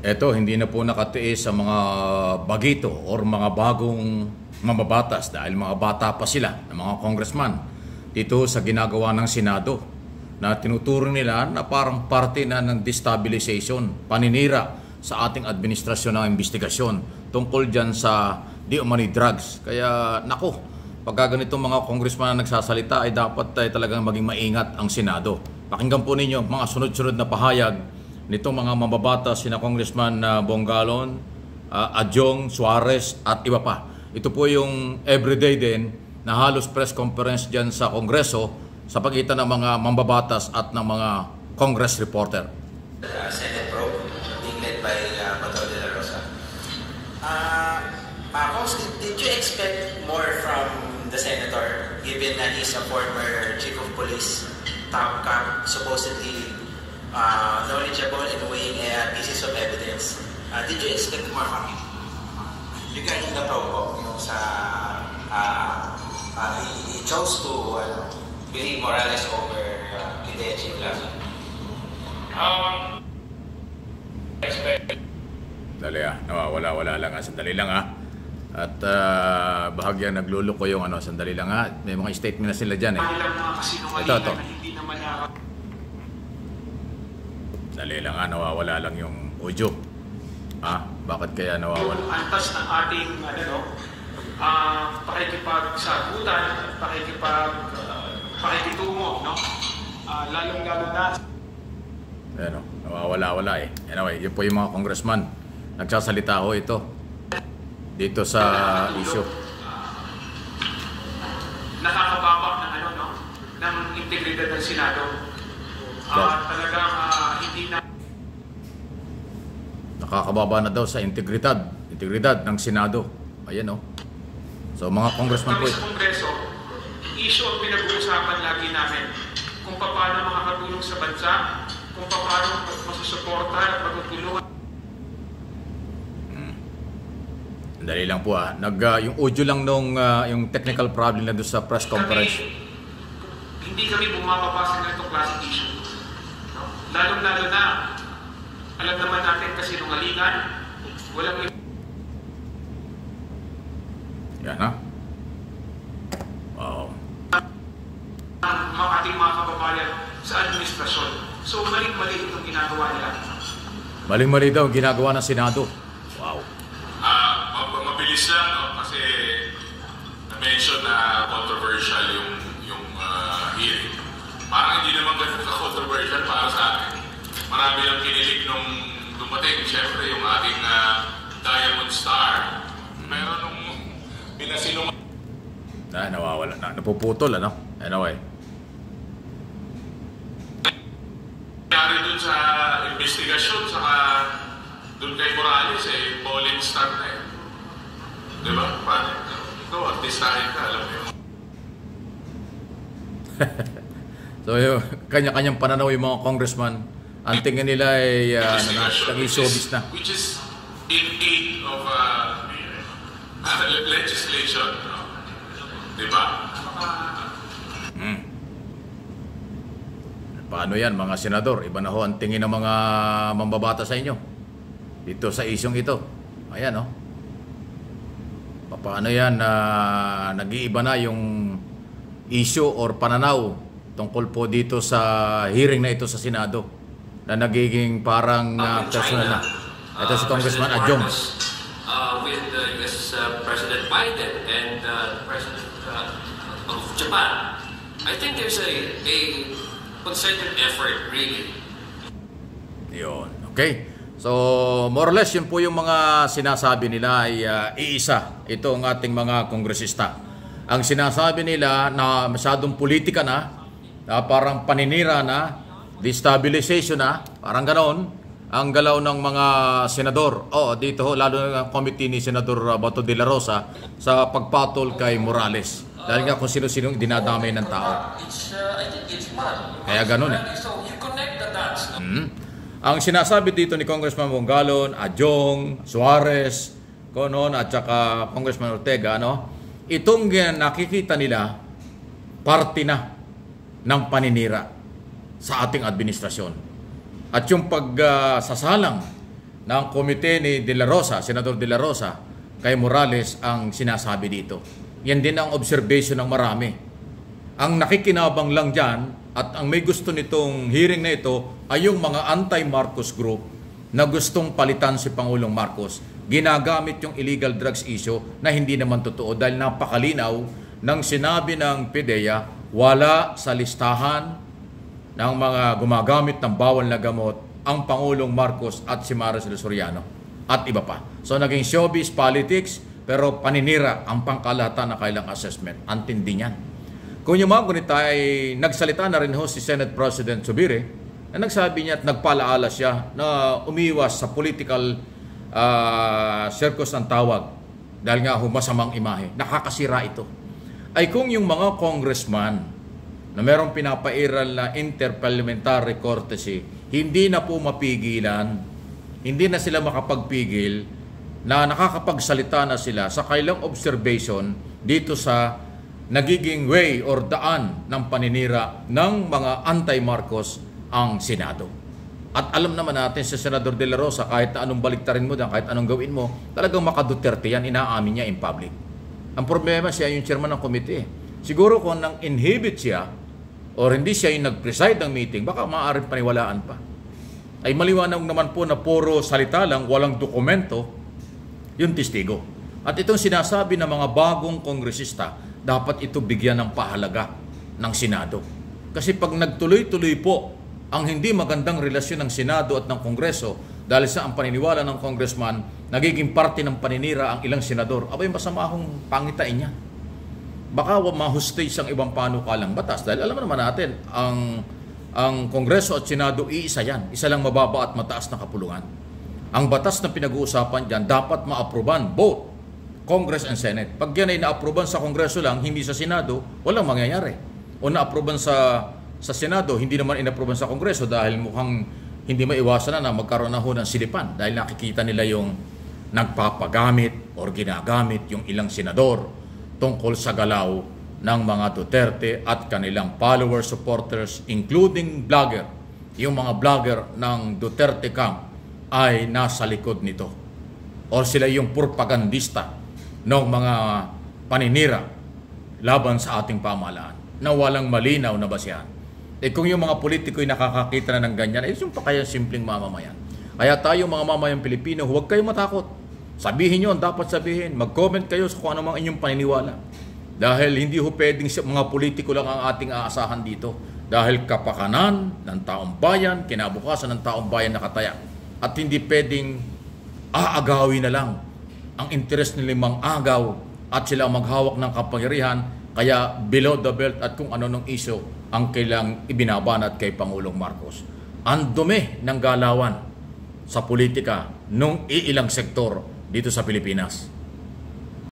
Eto, hindi na po nakatiis sa mga bagito or mga bagong mamabatas dahil mga bata pa sila, ng mga congressman, dito sa ginagawa ng Senado na tinuturo nila na parang parte na ng destabilization, paninira sa ating administrasyon ng investigasyon tungkol dyan sa di umani drugs. Kaya, nako, pagka ganitong mga congressman na nagsasalita ay dapat talagang maging maingat ang Senado. Pakinggan po ninyo mga sunod-sunod na pahayag nitong mga mababatas sina Congressman Bongalon, Adjong, Suarez at iba pa. Ito po yung everyday din na halos press conference dyan sa Kongreso sa pagitan ng mga mambabatas at ng mga Congress reporter. Senate probe being led by Bato de la Rosa. Marcos, did you expect more from the senator given that he's a former chief of police, top cop, supposedly knowledgeable in weighing pieces of evidence? Did you expect more from him? Regarding the probe, yung sa he chose to believe Morales over Videchi Plaza. Dali nawawala lang sandali lang At bahagyang nagluluko yung sandali lang may mga statement na sila dyan Ito. Dali lang nawawala lang yung audio. Bakit kaya nawawala? Yung antas ng ating pakikipagsagutan, pakikitungo, no? Lalong-lalo na. Nawawala Anyway, yun po yung mga congressman. Nagsasalita ho ito dito sa issue. Nakakababak ng integridad ng Senado. Talagang hindi na Nakakababa na daw sa integridad ng Senado. Ayan So mga congressman po sa Kongreso, issue ang pinag-uusapan lagi namin kung paano makakatulong sa bansa, kung paano masusuporta at matutulungan. Dali lang po yung audio lang nung yung technical problem na doon sa press conference. Hindi kami bumababa ng itong klaseng issue. Lalong-lalo na, alam naman natin kasinungalingan, walang yan Wow. Ang ating mga kababayan sa administrasyon. So, maling-mali itong ginagawa nila. Maling-mali daw ang ginagawa ng Senado. Wow. Mabilis lang kasi na-mention na controversial yung hearing. Parang hindi naman ganun ka-controversial para sa akin. Marami lang kinilig nung dumating. Siyempre, yung ating Diamond Star. Meron nung pinasinungan. Nawawala na. Napuputol, Anyway. Nangyari dun sa investigasyon, saka dun kay Morales, polling star na Diba? Ikaw, artistahin ka, alam mo yun. So, yung kanya-kanyang pananaw yung mga congressman. Ang tingin nila ay nag-showbiz na. Which is in aid of legislation. Diba? Paano yan mga senador? Iba na ho ang tingin ng mga mambabata sa inyo dito sa isyong ito. Ayan Paano yan nag-iiba na yung issue or pananaw tungkol po dito sa hearing na ito sa Senado na nagiging parang personal na. Ito si Congressman Adjong. With US President Biden and President of Japan, I think there's a concerted effort really. Yun. Okay. So, more or less, yun po yung mga sinasabi nila ay iisa. Ito ang ating mga kongresista. Ang sinasabi nila na masyadong politika na parang paninira na, destabilization na, parang ganoon, ang galaw ng mga senador. Dito lalo na ang committee ni Senador Bato de la Rosa sa pagpatol kay Morales. Dahil nga kung sino-sino dinadamay ng tao. Kaya ganoon Ang sinasabi dito ni Congressman Bongalon, Adjong, Suarez, at saka Congressman Ortega, itong nakikita nila, parte na ng paninira sa ating administrasyon. At yung pagsasalang ng komite ni De La Rosa, Senador De La Rosa, kay Morales ang sinasabi dito. Yan din ang observation ng marami. Ang nakikinabang lang dyan at ang may gusto nitong hearing na ito ay yung mga anti-Marcos group na gustong palitan si Pangulong Marcos. Ginagamit yung illegal drugs issue na hindi naman totoo dahil napakalinaw ng sinabi ng PDEA, wala sa listahan ng mga gumagamit ng bawal na gamot ang Pangulong Marcos at si Maricel Soriano at iba pa. So naging showbiz politics pero paninira ang pangkalahatan na kailang assessment. Antindi niyan. Kung yung mga gunita ay nagsalita na rin ho si Senate President Zubiri na nagsabi niya at nagpalaala siya na umiwas sa political circus ang tawag dahil nga masamang imahe. Nakakasira ito. Ay kung yung mga congressman na merong pinapairal na interparliamentary courtesy, hindi na po mapigilan, hindi na sila makapagpigil na nakakapagsalita na sila sa kailang observation dito sa nagiging way or daan ng paninira ng mga anti-Marcos ang Senado. At alam naman natin sa Senador De La Rosa, kahit na anong baliktarin mo dyan, kahit anong gawin mo, talagang maka-Duterte yan, inaamin niya in public. Ang problema siya yung chairman ng komite. Siguro kung nang inhibit siya or hindi siya yung nag-preside ng meeting, baka maaaring paniwalaan pa. Ay maliwanag naman po na puro salita lang, walang dokumento, yung testigo. At itong sinasabi ng mga bagong kongresista, dapat ito bigyan ng pahalaga ng Senado. Kasi pag nagtuloy-tuloy po ang hindi magandang relasyon ng Senado at ng Kongreso dahil sa ang paniniwala ng congressman, nagiging parte ng paninira ang ilang senador, abay masama akong pangitain niya. Baka ma-hostage ang ibang panukalang batas dahil alam naman natin, ang Kongreso at Senado iisa yan. Isa lang mababa at mataas na kapulungan. Ang batas na pinag-uusapan dyan dapat ma-aproban both Congress and Senate. Pag yan ay na-aproban sa Kongreso lang, hindi sa Senado, walang mangyayari. O na-aproban sa Senado, hindi naman in-aproban sa Kongreso dahil mukhang hindi maiwasan na magkaroon na ho ng silipan dahil nakikita nila yung nagpapagamit or ginagamit yung ilang senador tungkol sa galaw ng mga Duterte at kanilang followers, supporters, including vlogger. Yung mga vlogger ng Duterte camp ay nasa likod nito. O sila yung propagandista ng mga paninira laban sa ating pamahalaan na walang malinaw na basihan. Kung yung mga politiko ay nakakakita na ng ganyan, yung pa kaya simpleng mamamayan. Kaya tayo mga mamamayang Pilipino, huwag kayong matakot. Sabihin nyo ang dapat sabihin. Mag-comment kayo sa kung ano mang inyong paniniwala. Dahil hindi ho pwedeng mga politiko lang ang ating aasahan dito. Dahil kapakanan ng taong bayan, kinabukasan ng taong bayan nakataya. At hindi pwedeng aagawin na lang ang interes ng limang agaw at sila maghawak ng kapangyarihan. Kaya below the belt at kung ano ng isyo ang kailang ibinabanat kay Pangulong Marcos. Ang dumi ng galawan sa politika nung iilang sektor dito sa Pilipinas.